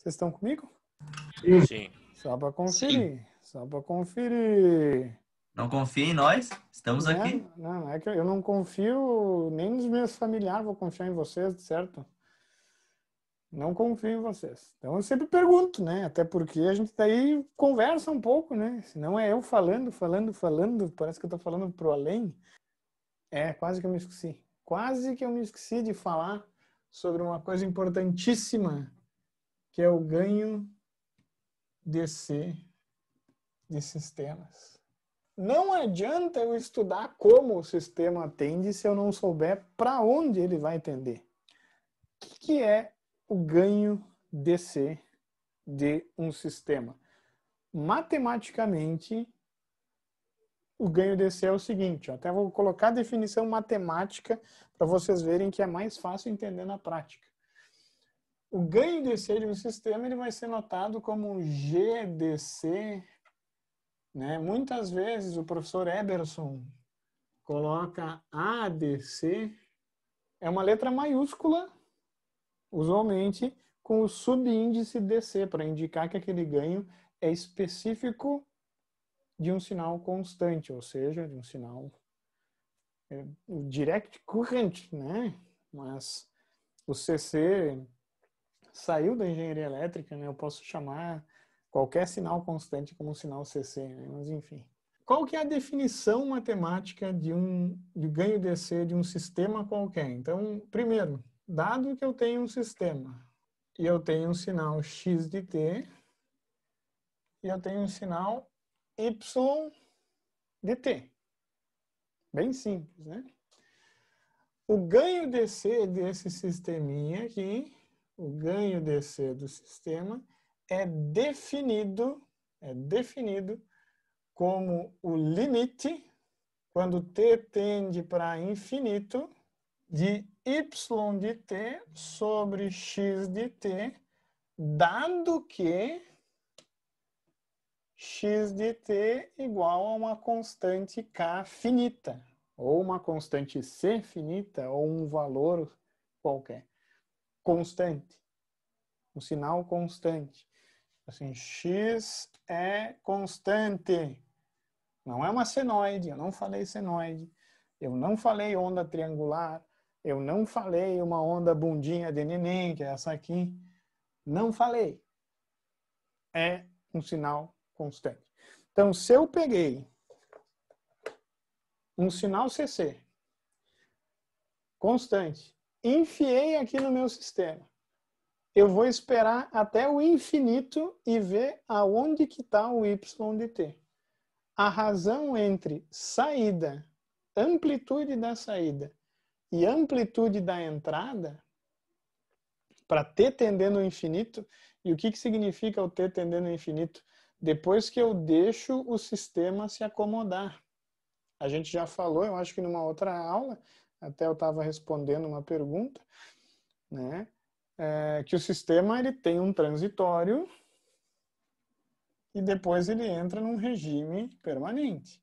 Vocês estão comigo? Sim. Só para conferir. Só para conferir. Não confia em nós? Estamos aqui. Não, é que eu não confio nem nos meus familiares, vou confiar em vocês, certo? Não confio em vocês. Então eu sempre pergunto, né? Até porque a gente daí conversa um pouco, né? Senão é eu falando, parece que eu tô falando pro além. Quase que eu me esqueci. Quase que eu me esqueci de falar sobre uma coisa importantíssima, que é o ganho DC de sistemas. Não adianta eu estudar como o sistema atende se eu não souber para onde ele vai atender. O que é o ganho DC de um sistema? Matematicamente, o ganho DC é o seguinte, até vou colocar a definição matemática para vocês verem que é mais fácil entender na prática. O ganho DC de um sistema ele vai ser notado como GDC, né? Muitas vezes o professor Eberson coloca ADC, é uma letra maiúscula, usualmente com o subíndice DC, para indicar que aquele ganho é específico de um sinal constante, ou seja, de um sinal direct current, né? Mas o CC saiu da engenharia elétrica, né? Eu posso chamar qualquer sinal constante como sinal CC, né? Mas enfim. Qual que é a definição matemática de ganho DC de um sistema qualquer? Então, primeiro, dado que eu tenho um sistema e eu tenho um sinal x de t e eu tenho um sinal y de t. Bem simples, né? O ganho DC desse sisteminha aqui, o ganho DC do sistema é definido como o limite, quando t tende para infinito, de y de t sobre x de t, dado que x de t igual a uma constante k finita, ou uma constante c finita, ou um valor qualquer. Constante. Um sinal constante. Assim, x é constante. Não é uma senoide, eu não falei senoide, eu não falei onda triangular, eu não falei uma onda bundinha de neném, que é essa aqui. Não falei. É um sinal constante. Então, se eu peguei um sinal CC constante, enfiei aqui no meu sistema, eu vou esperar até o infinito e ver aonde que está o y de t. A razão entre saída, amplitude da saída e amplitude da entrada, para t tendendo ao infinito, e o que significa o t tendendo ao infinito? Depois que eu deixo o sistema se acomodar. A gente já falou, eu acho que numa outra aula, até eu estava respondendo uma pergunta, né? Que o sistema ele tem um transitório e depois ele entra num regime permanente.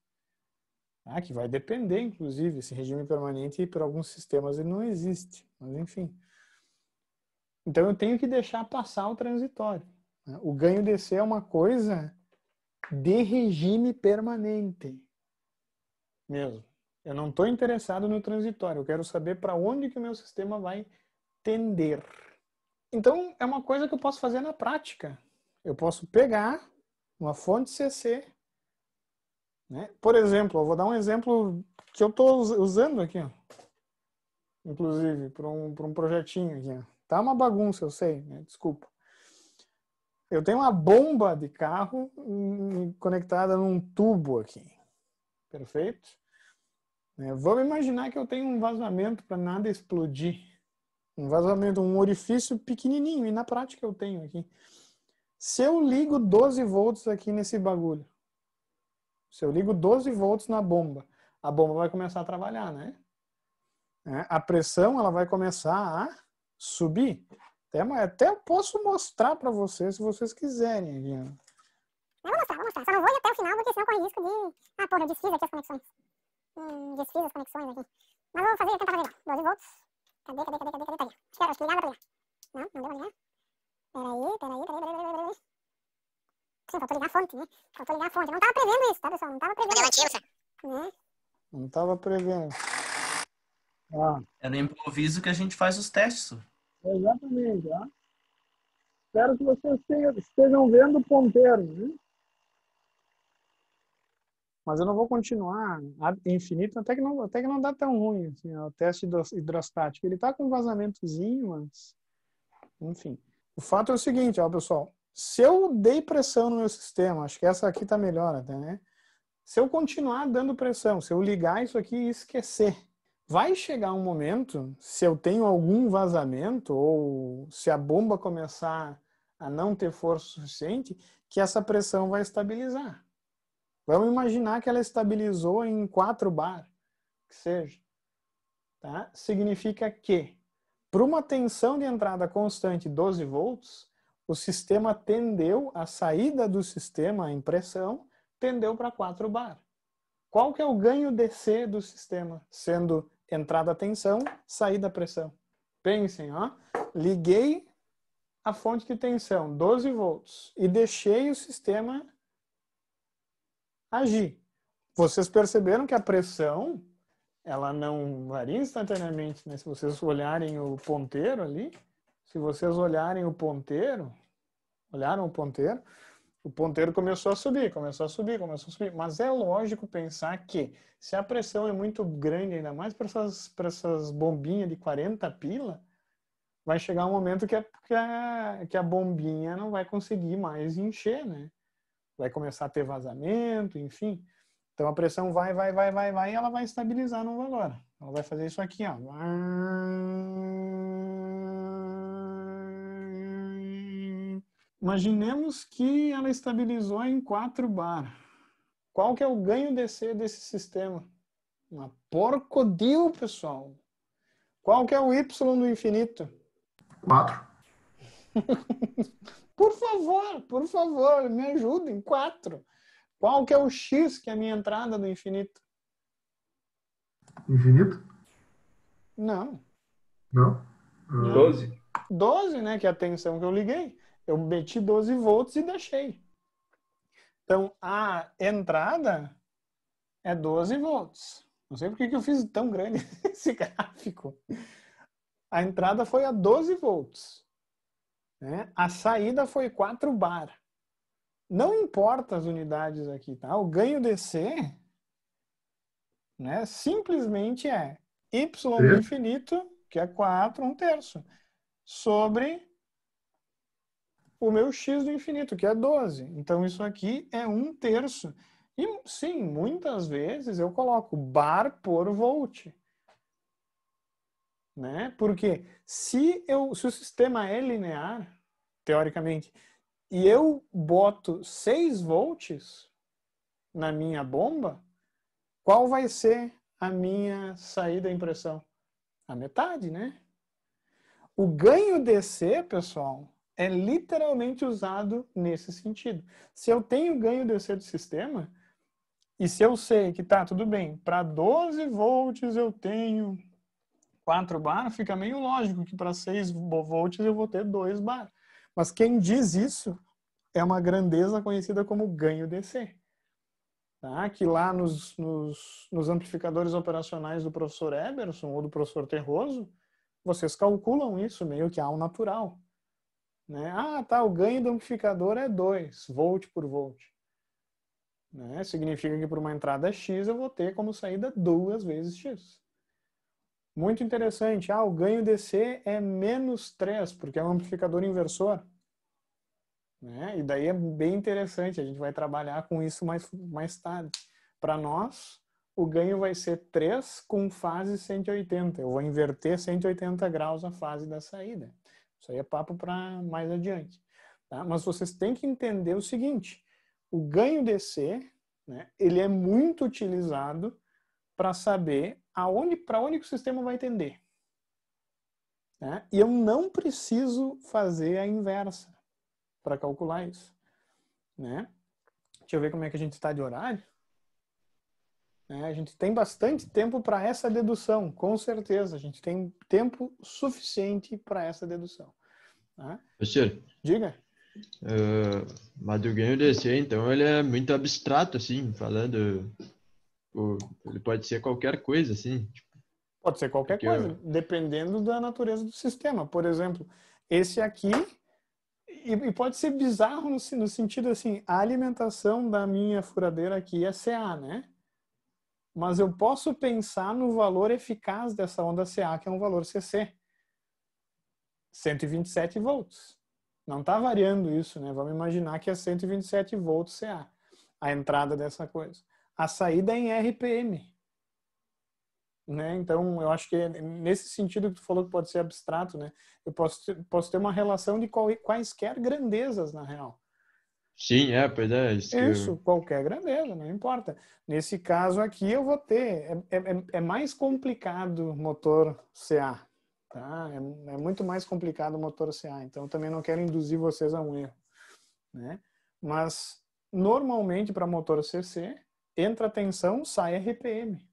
Que vai depender, inclusive, esse regime permanente, para alguns sistemas ele não existe, mas enfim. Então eu tenho que deixar passar o transitório. O ganho DC é uma coisa de regime permanente mesmo. Eu não estou interessado no transitório, eu quero saber para onde que o meu sistema vai tender. Então é uma coisa que eu posso fazer na prática. Eu posso pegar uma fonte CC, né? Por exemplo, eu vou dar um exemplo que eu estou usando aqui, ó. Inclusive, para um projetinho aqui. Ó. Tá uma bagunça, eu sei, né? Desculpa. Eu tenho uma bomba de carro conectada num tubo aqui. Perfeito? Vamos imaginar que eu tenho um vazamento para nada explodir. Um vazamento, um orifício pequenininho, e na prática eu tenho aqui. Se eu ligo 12 volts aqui nesse bagulho, se eu ligo 12 volts na bomba, a bomba vai começar a trabalhar, né? A pressão ela vai começar a subir. Até eu posso mostrar para vocês, se vocês quiserem. Aqui. Eu vou mostrar. Só não vou ir até o final, porque senão corre risco de... eu desfiz aqui as conexões. Desfiz as conexões aqui. Mas eu vou tentar fazer lá. 12 volts. Cadê? Tá aqui. Acho que ligava pra ligar. Não deu pra ligar? Peraí, faltou ligar a fonte, né? Faltou ligar a fonte. Eu não tava prevendo isso, tá, pessoal? Não tava prevendo isso. Né? Não estava prevendo. Ah, É no improviso que a gente faz os testes. exatamente. Ah. Espero que vocês estejam vendo o ponteiro, né? Mas eu não vou continuar ad infinito, até que não dá tão ruim assim, ó, o teste hidrostático. Ele está com um vazamentozinho, mas enfim. O fato é o seguinte, ó, pessoal. Se eu dei pressão no meu sistema, acho que essa aqui está melhor até, né? Se eu continuar dando pressão, se eu ligar isso aqui e esquecer, vai chegar um momento, se eu tenho algum vazamento ou se a bomba começar a não ter força suficiente, que essa pressão vai estabilizar. Vamos imaginar que ela estabilizou em 4 bar, que seja. Tá? Significa que, para uma tensão de entrada constante 12 volts, o sistema tendeu, a saída do sistema, a impressão, tendeu para 4 bar. Qual que é o ganho DC do sistema? Sendo entrada tensão, saída pressão. Pensem, ó. Liguei a fonte de tensão, 12 volts, e deixei o sistema agir. Vocês perceberam que a pressão, ela não varia instantaneamente, né? Se vocês olharem o ponteiro ali, se vocês olharem o ponteiro, olharam o ponteiro começou a subir, começou a subir. Mas é lógico pensar que se a pressão é muito grande, ainda mais para essas bombinhas de 40 pila, vai chegar um momento que a bombinha não vai conseguir mais encher, né? Vai começar a ter vazamento, enfim. Então a pressão vai e ela vai estabilizar no valor. Ela vai fazer isso aqui, ó. Imaginemos que ela estabilizou em 4 bar. Qual que é o ganho DC desse sistema? Uma porcodil, pessoal. Qual que é o Y do infinito? 4. Por favor, me ajudem. 4. Qual que é o X, que é a minha entrada do infinito? Infinito? Não. Não? 12. 12, né? Que é a tensão que eu liguei. Eu meti 12 volts e deixei. Então, a entrada é 12 volts. Não sei por que eu fiz tão grande esse gráfico. A entrada foi a 12 volts. Né? A saída foi 4 bar. Não importa as unidades aqui, tá? O ganho DC, né, simplesmente é y do infinito, que é 4, 1/3, sobre o meu x do infinito, que é 12. Então, isso aqui é 1/3. E, sim, muitas vezes eu coloco bar por volt. Né? Porque se o sistema é linear, teoricamente, e eu boto 6 volts na minha bomba, qual vai ser a minha saída de impressão? A metade, né? O ganho DC, pessoal, é literalmente usado nesse sentido. Se eu tenho ganho DC do sistema, e se eu sei que tá tudo bem, para 12 volts eu tenho 4 bar, fica meio lógico que para 6 volts eu vou ter 2 bar. Mas quem diz isso é uma grandeza conhecida como ganho DC. Tá? Que lá nos amplificadores operacionais do professor Eberson ou do professor Terroso, vocês calculam isso meio que ao natural. Né? Ah, tá, o ganho do amplificador é 2 volt por volt. Né? Significa que por uma entrada X eu vou ter como saída 2 vezes X. Muito interessante. Ah, o ganho DC é -3, porque é um amplificador inversor. Né? E daí é bem interessante, a gente vai trabalhar com isso mais tarde. Para nós, o ganho vai ser 3 com fase 180. Eu vou inverter 180 graus a fase da saída. Isso aí é papo para mais adiante. Tá? Mas vocês têm que entender o seguinte, o ganho DC, né, ele é muito utilizado para saber para onde que o sistema vai tender. Né? E eu não preciso fazer a inversa para calcular isso. Né? Deixa eu ver como é que a gente está de horário. Né? A gente tem bastante tempo para essa dedução, com certeza. A gente tem tempo suficiente para essa dedução. Tá? Professor, Diga. Mas o ganho DC, então, ele é muito abstrato, assim, falando. Ele pode ser qualquer coisa, assim. Pode ser qualquer Porque coisa, dependendo da natureza do sistema. Por exemplo, esse aqui, e pode ser bizarro no sentido assim, a alimentação da minha furadeira aqui é CA, né? Mas eu posso pensar no valor eficaz dessa onda CA, que é um valor CC. 127 volts. Não está variando isso, né? Vamos imaginar que é 127 volts CA, a entrada dessa coisa. A saída é em RPM. Né? Então, eu acho que nesse sentido que tu falou que pode ser abstrato, né? Eu posso ter uma relação de quaisquer grandezas, na real. sim, pois é. Isso, qualquer grandeza, não importa. Nesse caso aqui eu vou ter, é mais complicado o motor CA, tá? É muito mais complicado o motor CA, então também não quero induzir vocês a um erro, né? Mas, normalmente para motor CC, entra tensão, sai RPM.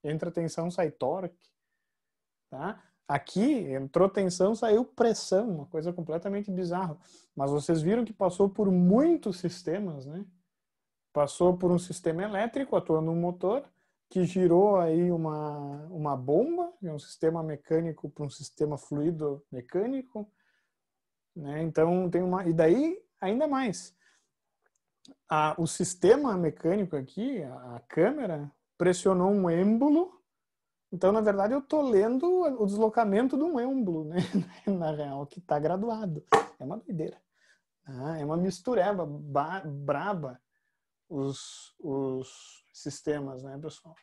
Entra tensão, sai torque. Tá? Aqui, entrou tensão, saiu pressão, uma coisa completamente bizarra. Mas vocês viram que passou por muitos sistemas, né? Passou por um sistema elétrico, atuando um motor, que girou aí uma bomba, um sistema mecânico para um sistema fluido mecânico, né? Então, tem uma... E daí, ainda mais. O sistema mecânico aqui, a câmera, pressionou um êmbolo. Então, na verdade, eu estou lendo o deslocamento de um êmbolo, né? Na real, que está graduado. É uma doideira. É uma mistureba braba os sistemas, né, pessoal?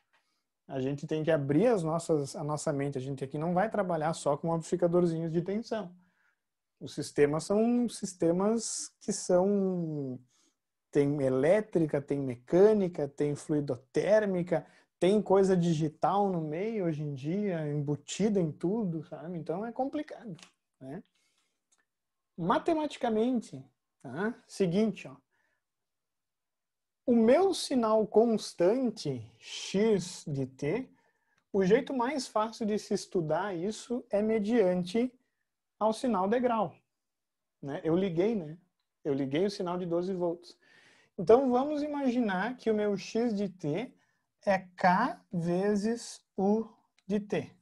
A gente tem que abrir a nossa mente. A gente aqui não vai trabalhar só com amplificadorzinhos de tensão. Os sistemas são sistemas que são... Tem elétrica, tem mecânica, tem fluidotérmica, tem coisa digital no meio hoje em dia, embutida em tudo, sabe? Então é complicado, né? Matematicamente, tá? Seguinte, ó. O meu sinal constante, x de t, o jeito mais fácil de se estudar isso é mediante ao sinal degrau, né? Eu liguei, né? Eu liguei o sinal de 12 volts. Então, vamos imaginar que o meu x de t é k vezes u de t.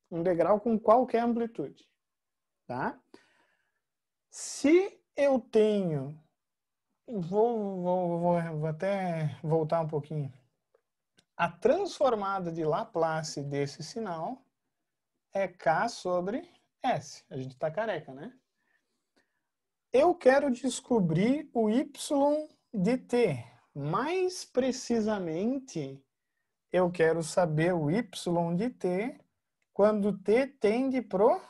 Um degrau com qualquer amplitude. Tá? Se eu tenho... Vou até voltar um pouquinho. A transformada de Laplace desse sinal é k sobre s. A gente está careca, né? Eu quero descobrir o y de t. Mais precisamente, eu quero saber o y de t quando t tende pro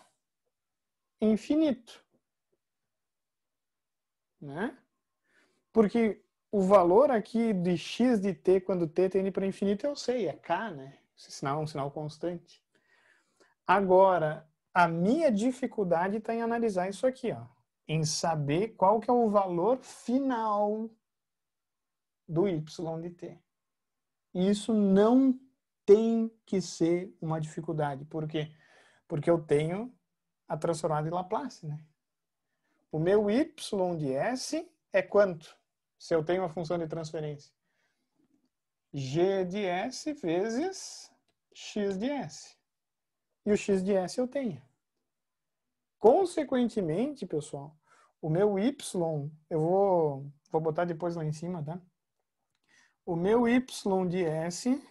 infinito. Né? Porque o valor aqui de x de t quando t tende para infinito eu sei, é k, né? Esse sinal é um sinal constante. Agora, a minha dificuldade está em analisar isso aqui, ó, em saber qual que é o valor final do y de t. E isso não tem que ser uma dificuldade. Por quê? Porque eu tenho a transformada de Laplace, né? O meu y de s é quanto? Se eu tenho uma função de transferência. G de s vezes x de s. E o x de s eu tenho. Consequentemente, pessoal, o meu y, eu vou botar depois lá em cima, tá? O meu y de s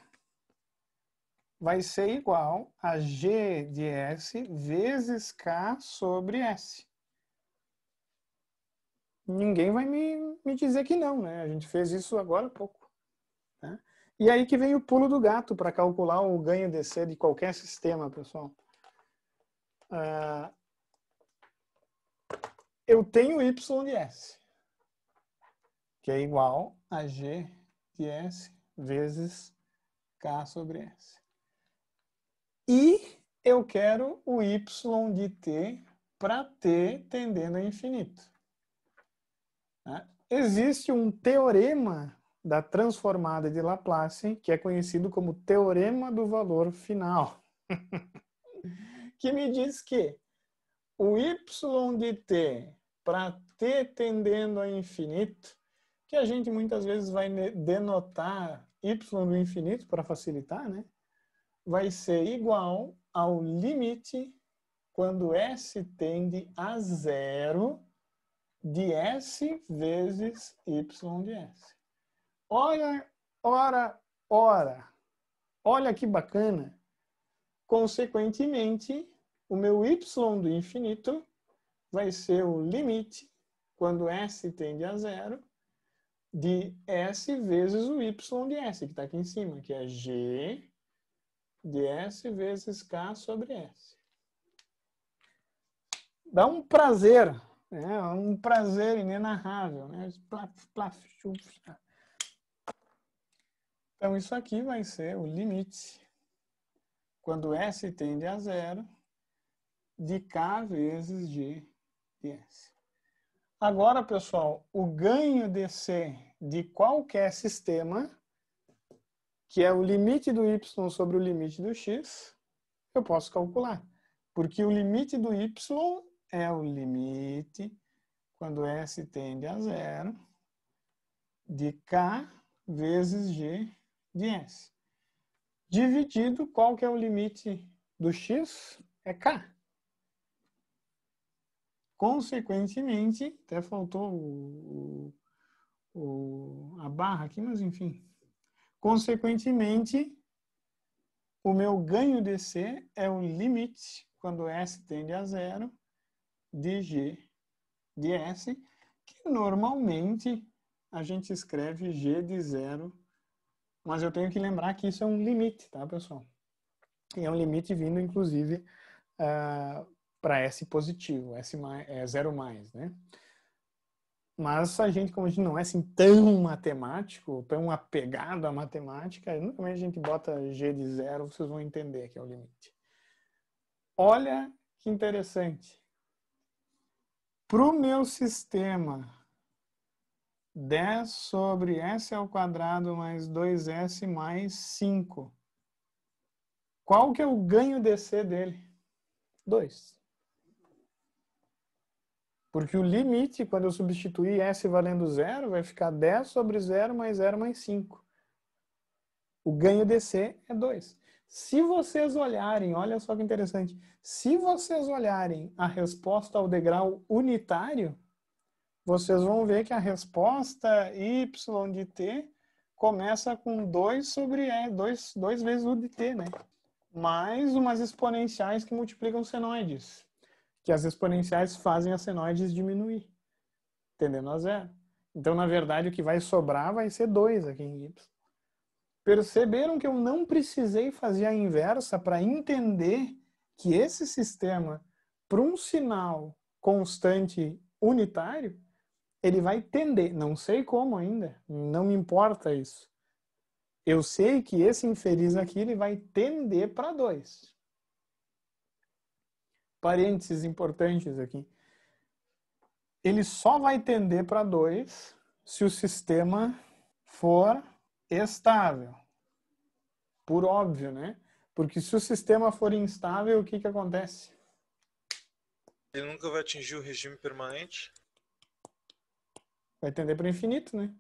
vai ser igual a g de s vezes k sobre s. Ninguém vai me dizer que não, né? A gente fez isso agora há pouco. Né? E aí que vem o pulo do gato para calcular o ganho DC de qualquer sistema, pessoal. Eu tenho y de s, que é igual a g de s vezes k sobre s. E eu quero o y de t para t tendendo a infinito. Né? Existe um teorema da transformada de Laplace, que é conhecido como teorema do valor final, que me diz que o y de t para t tendendo a infinito, que a gente muitas vezes vai denotar y do infinito para facilitar, né? Vai ser igual ao limite quando s tende a zero de s vezes y de s. Olha, ora, ora. Olha que bacana. Consequentemente, o meu y do infinito vai ser o limite, quando s tende a zero, de s vezes o y de s, que está aqui em cima, que é g de s vezes k sobre s. Dá um prazer, né? Um prazer inenarrável, né? Então, isso aqui vai ser o limite, quando s tende a zero, de k vezes g de s. Agora, pessoal, o ganho de c de qualquer sistema, que é o limite do y sobre o limite do x, eu posso calcular. Porque o limite do y é o limite, quando s tende a zero, de k vezes g de s. Dividido, qual que é o limite do x? É k. Consequentemente, até faltou a barra aqui, mas enfim. Consequentemente, o meu ganho de c é o limite, quando s tende a zero, de g de s, que normalmente a gente escreve g de zero, mas eu tenho que lembrar que isso é um limite, tá, pessoal? E é um limite vindo, inclusive, para S positivo, S mais, é 0 mais, né? Mas a gente, como a gente não é assim tão matemático, tão apegado à matemática, normalmente a gente bota G de 0, vocês vão entender que é o limite. Olha que interessante. Para o meu sistema 10 sobre S ao quadrado mais 2S mais 5, qual que é o ganho de C dele? 2. Porque o limite, quando eu substituir S valendo 0, vai ficar 10 sobre 0 mais 0 mais 5. O ganho de C é 2. Se vocês olharem, olha só que interessante, se vocês olharem a resposta ao degrau unitário, vocês vão ver que a resposta y de t começa com 2 sobre E, 2 vezes u de t, né? Mais umas exponenciais que multiplicam senoides, que as exponenciais fazem as senoides diminuir, tendendo a zero. Então, na verdade, o que vai sobrar vai ser 2 aqui em y. Perceberam que eu não precisei fazer a inversa para entender que esse sistema, para um sinal constante unitário, ele vai tender. Não sei como ainda, não me importa isso. Eu sei que esse infeliz aqui ele vai tender para 2. Parênteses importantes aqui. Ele só vai tender para 2 se o sistema for estável. Por óbvio, né? Porque se o sistema for instável, o que que acontece? Ele nunca vai atingir o regime permanente? Vai tender para o infinito, né?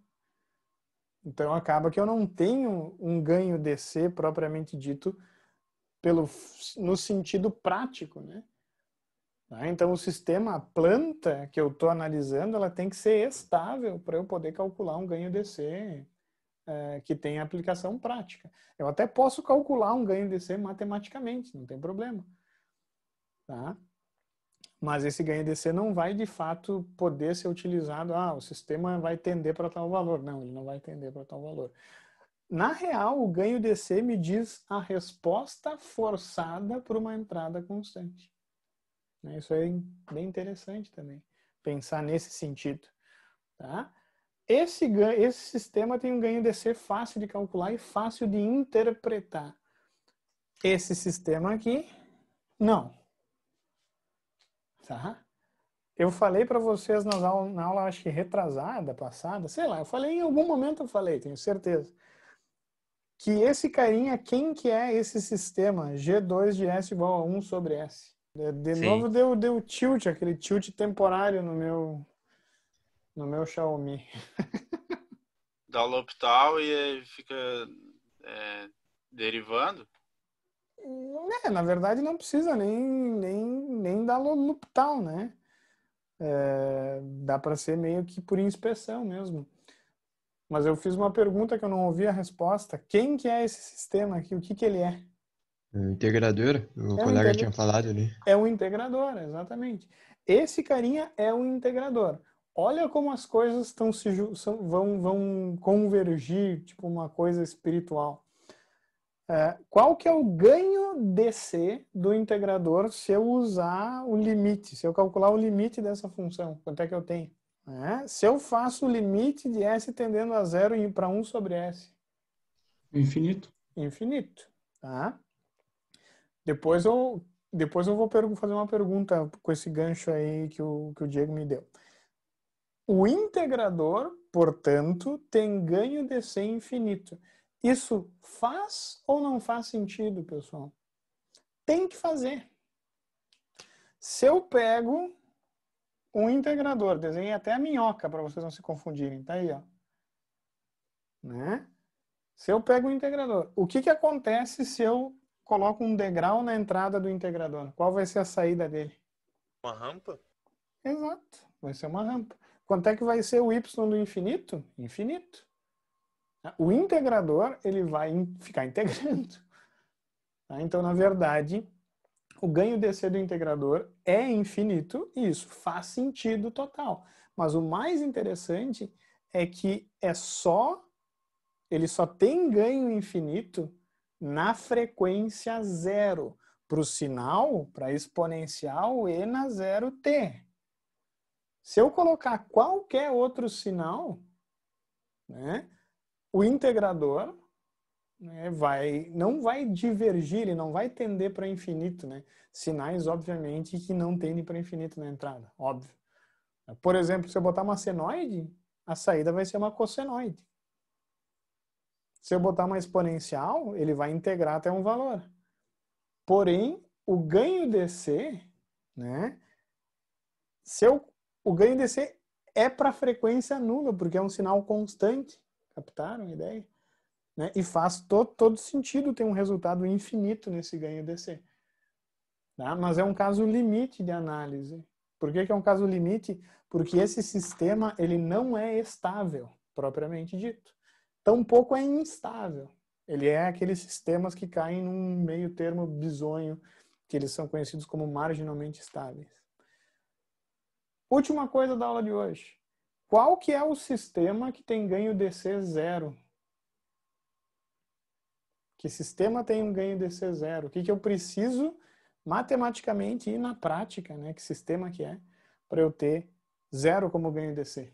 Então acaba que eu não tenho um ganho de C propriamente dito no sentido prático, né? Então o sistema, a planta que eu estou analisando, ela tem que ser estável para eu poder calcular um ganho de C que tem aplicação prática. Eu até posso calcular um ganho de C matematicamente, não tem problema. Tá? Mas esse ganho de C não vai, de fato, poder ser utilizado. O sistema vai tender para tal valor. Não, ele não vai tender para tal valor. Na real, o ganho de C me diz a resposta forçada por uma entrada constante. Isso é bem interessante também, pensar nesse sentido. Tá? Esse sistema tem um ganho de C fácil de calcular e fácil de interpretar. Esse sistema aqui, não. Tá? Eu falei para vocês na aula, acho que retrasada, passada, sei lá, eu falei em algum momento, tenho certeza, que esse carinha, quem que é esse sistema G2 de S igual a 1 sobre S? De Sim. novo deu tilt, aquele tilt temporário no meu Xiaomi. Dá o L'Hopital e aí fica derivando. Na verdade não precisa nem dar L'Hopital, né? Dá para ser meio que por inspeção mesmo. Mas eu fiz uma pergunta que eu não ouvi a resposta. Quem que é esse sistema aqui? O que ele é? O integrador, o É um colega integra- tinha falado ali. É um integrador, exatamente. Esse carinha é um integrador. Olha como as coisas vão convergir, tipo uma coisa espiritual. Qual que é o ganho DC do integrador se eu usar o limite, se eu calcular o limite dessa função? Quanto é que eu tenho? Se eu faço o limite de S tendendo a 0 para 1 sobre S. Infinito. Infinito. Tá? Depois eu vou fazer uma pergunta com esse gancho aí que o Diego me deu. O integrador, portanto, tem ganho DC infinito. Isso faz ou não faz sentido, pessoal? Tem que fazer. Se eu pego um integrador, desenhei até a minhoca para vocês não se confundirem, tá aí, ó. Né? Se eu pego um integrador, o que acontece se eu coloco um degrau na entrada do integrador? Qual vai ser a saída dele? Uma rampa? Exato, vai ser uma rampa. Quanto é que vai ser o y do infinito? Infinito. O integrador, ele vai ficar integrando. Tá? Então, na verdade, o ganho DC do integrador é infinito e isso faz sentido total. Mas o mais interessante é que ele só tem ganho infinito na frequência zero, para o sinal, para exponencial e na 0t. Se eu colocar qualquer outro sinal, né, o integrador, né, não vai divergir, ele não vai tender para infinito. Né? Sinais, obviamente, que não tendem para infinito na entrada, óbvio. Por exemplo, se eu botar uma senoide, a saída vai ser uma cossenoide. Se eu botar uma exponencial, ele vai integrar até um valor. Porém, o ganho DC, né, o ganho DC é para frequência nula, porque é um sinal constante. Captaram a ideia? Né? E faz todo sentido ter um resultado infinito nesse ganho DC. Tá? Mas é um caso limite de análise. Por que é um caso limite? Porque esse sistema ele não é estável, propriamente dito. Tampouco é instável. Ele é aqueles sistemas que caem num meio termo bizonho, que eles são conhecidos como marginalmente estáveis. Última coisa da aula de hoje. Qual que é o sistema que tem ganho DC zero? Que sistema tem um ganho DC zero? O que eu preciso matematicamente e na prática, né? Que sistema que é para eu ter zero como ganho DC?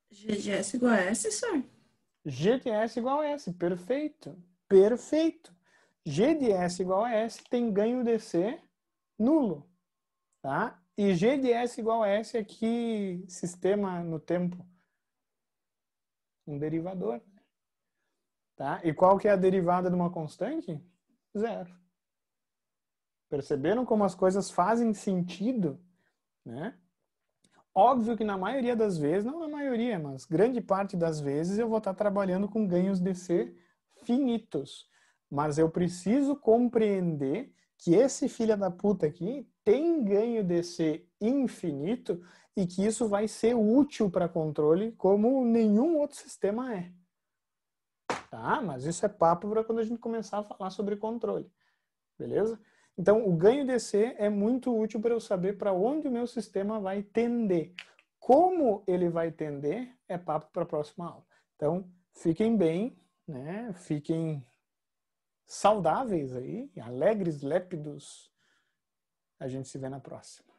GDS igual a S, senhor? G de S igual a S. Perfeito. Perfeito. G de S igual a S tem ganho DC nulo. Tá? E G de S igual a S é que sistema no tempo? Um derivador. Tá? E qual que é a derivada de uma constante? Zero. Perceberam como as coisas fazem sentido? Né? Óbvio que na maioria das vezes, não na maioria, mas grande parte das vezes eu vou estar trabalhando com ganhos DC finitos. Mas eu preciso compreender que esse filho da puta aqui tem ganho DC infinito e que isso vai ser útil para controle como nenhum outro sistema é. Tá? Mas isso é papo para quando a gente começar a falar sobre controle. Beleza? Então, o ganho DC é muito útil para eu saber para onde o meu sistema vai tender. Como ele vai tender é papo para a próxima aula. Então, fiquem bem, né? Fiquem saudáveis aí, alegres, lépidos. A gente se vê na próxima.